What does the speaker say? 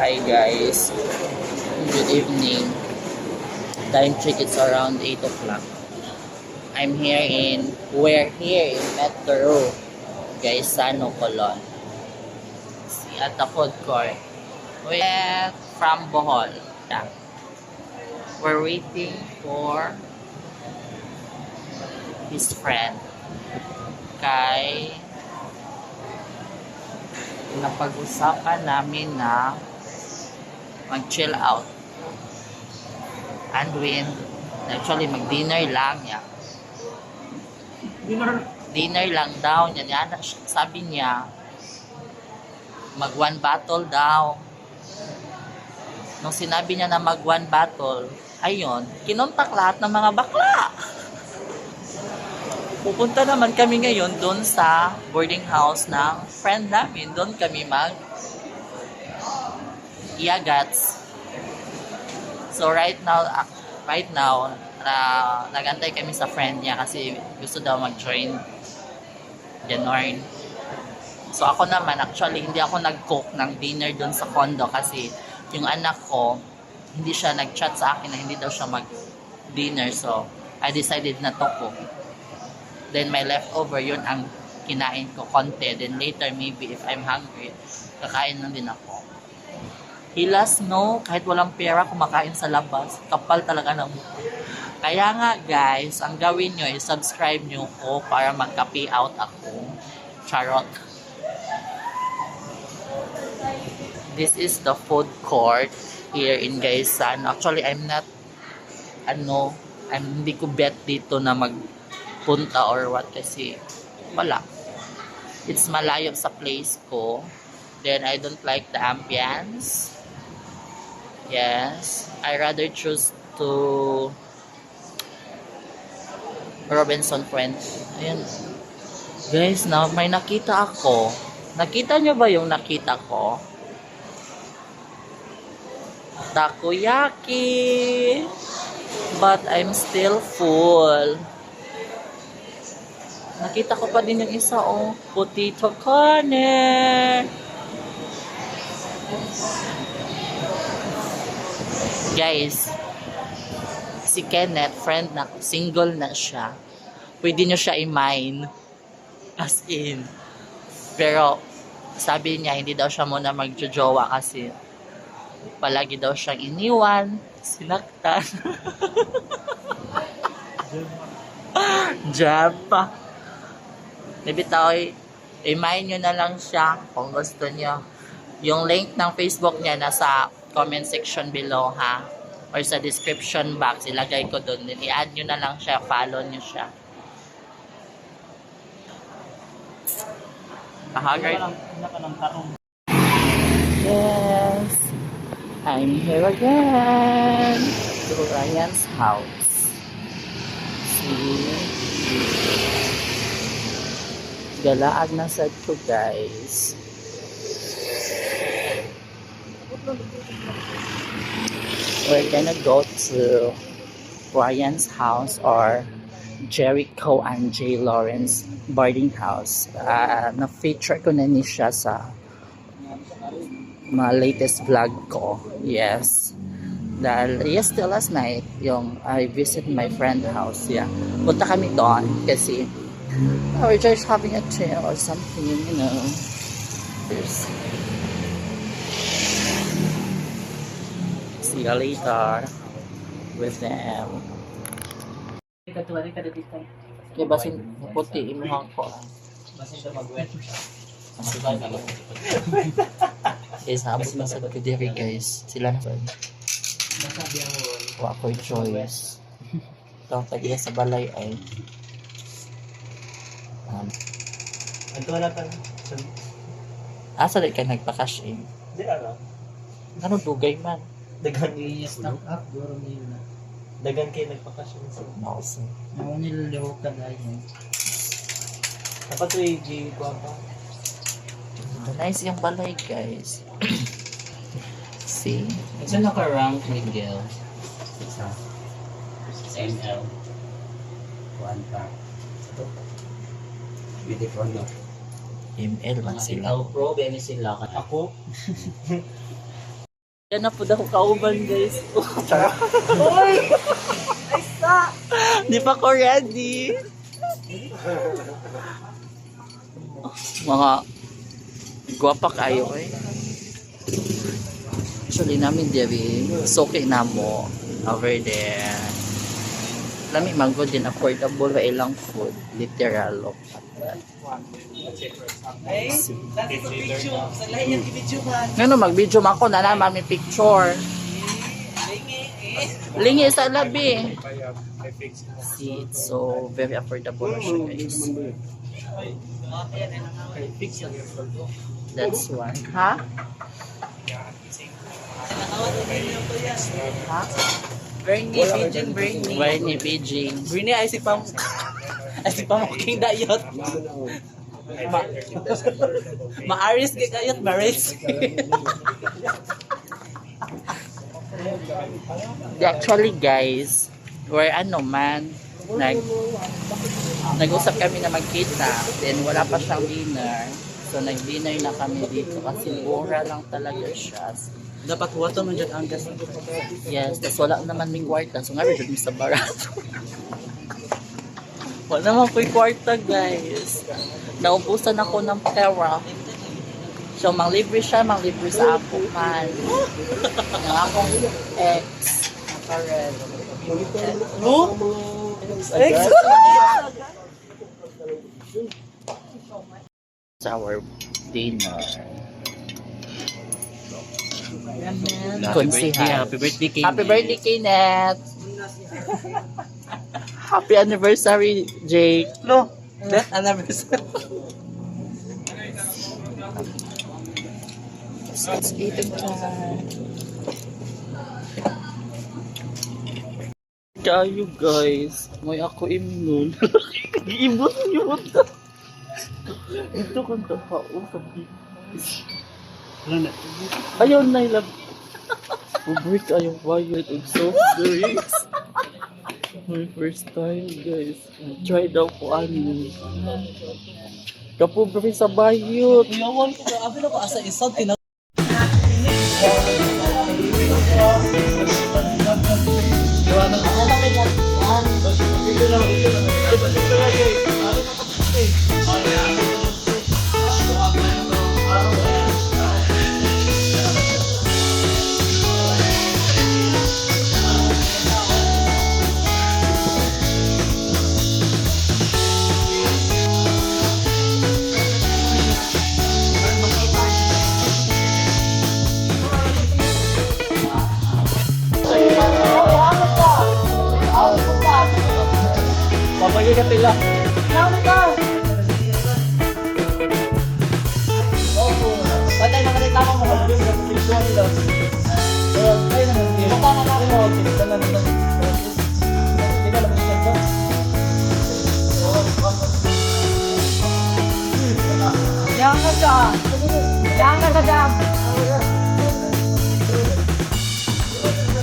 Hi guys, good evening. Time check, it's around 8 o'clock. We're here in Metro, guys, Sano, Colon. See, at the food court. We're from Bohol. Yeah. We're waiting for his friend. Kay napag-usapan namin na mag-chill out. And actually mag-dinner lang yan. Dinner lang daw niya. Sabi niya, mag-one battle daw. Nung sinabi niya na mag-one battle, ayun, kinontak lahat ng mga bakla. Pupunta naman kami ngayon doon sa boarding house ng friend namin. Doon kami iagats. So right now, nagantay kami sa friend niya kasi gusto daw mag-join January. So ako naman, actually, hindi ako nag-cook ng dinner doon sa condo kasi yung anak ko, hindi siya nag-chat sa akin na hindi daw siya mag-dinner. So I decided na to cook. Then my leftover, yun ang kinain ko konti. Then later, maybe if I'm hungry, kakain lang din ako. Hilas, no? Kahit walang pera, kumakain sa labas. Kapal talaga ng mukha. Kaya nga, guys, ang gawin nyo is subscribe nyo ko para magka-pay out ako. Charot. This is the food court here in Gaysan. Actually, hindi ko bet dito na punta or what kasi wala. It's malayo sa place ko. Then I don't like the ambience. Yes. I rather choose to Robinson Friends. Ayan. Guys, now may nakita ako. Nakita nyo ba yung nakita ko? Takoyaki. But I'm still full. Nakita ko pa din yung isa, oh. Potato corner. Guys, si Kenneth, friend na, single na siya. Pwede nyo siya i-mine. As in. Pero, sabi niya, hindi daw siya muna magjojowa kasi palagi daw siyang iniwan, sinaktan. Jaba. Nabitaw, i-mine nyo na lang siya kung gusto nyo. Yung link ng Facebook niya nasa comment section below, ha? Or sa description box, ilagay ko doon. I-add nyo na lang siya, follow nyo siya. Kahagay. Yes, I'm here again. To Ryan's house. See? Galaag na sad ko, guys. We're gonna go to Ryan's house or Jericho and J. Lawrence boarding house. Na-feature ko na ni siya sa mga latest vlog ko. Yes. Dahil last night, yung I visit my friend house. Yeah. Punta kami doon kasi we're just having a chill or something, you know. See you later with them. Kaya basin puti imuhang ko. Basin ito mag-wet. Guys, habot na sa diri, guys. Sila na ba? Wa ko'y choice. Ito, tagiya sa balay ay Ito na pa. asa di ka nagpa-cash in? Di ano? Ano dugay man? Dagan I-stock up, guro nila. Dagan kayo nagpakasyon sa. Awesome. Ako nilalaho ka dahil. Dapat 3G ko pa. Nice yung balay, guys. See? Saan naka-rank, Miguel? Isa. ML. Kuhan pa. Beautiful, no? ML man sila. Pro, bene sila. Ako? Yan na po daw kauban guys. Uy! Ay sa! Di pa ko ready. Mga guwapa kayo eh. Actually namin diri, soke na mo over there. Lami mango din affordable wa ilang food, literal look at that. Ngano mag-video man ko na naman may picture. Lingi sa labi. See, it's so very affordable na siya guys. That's one. Ha? Ha? Bernie, Beijing, Bernie. Bernie, Beijing. Bernie ay si Pam... ay si Pamuking Dayot. Maaris kay Dayot, Maris. Actually guys, we're ano man, nag-usap kami na magkita, then wala pa siyang dinner. So nag-dinner na kami dito kasi mura lang talaga siya. Dapat wato man dyan ang gas. Yes, tas wala naman may kwarta. So nga rin dun sa barato. Wala naman ko'y kwarta guys. Naubusan ako ng pera. So manglibre siya, manglibre sa ako man. Ng akong ex. Nakared. No? It's our dinner. Happy birthday, King. Happy birthday, Kenneth! Happy anniversary, Jake! No, that anniversary. Let's eat it time. Kayo guys, may ako immune. Iibot niyo ito. Ito kung kapausap dito. Ayaw na ilag. Ubrik ayaw bayad and soft drinks. My first time guys. Try daw ko ano. Kapobre sa bayot. Iyawan ko ka. Abi na ko asa isang tinag... Papagay ka tila. Patay mga reklamo mo. Papagay ka sa picture nila. Ay naman, hindi. Mukha na ako. Tignan na nila. Hindi ka lang siya ba? Jangan kejam. Jangan kejam.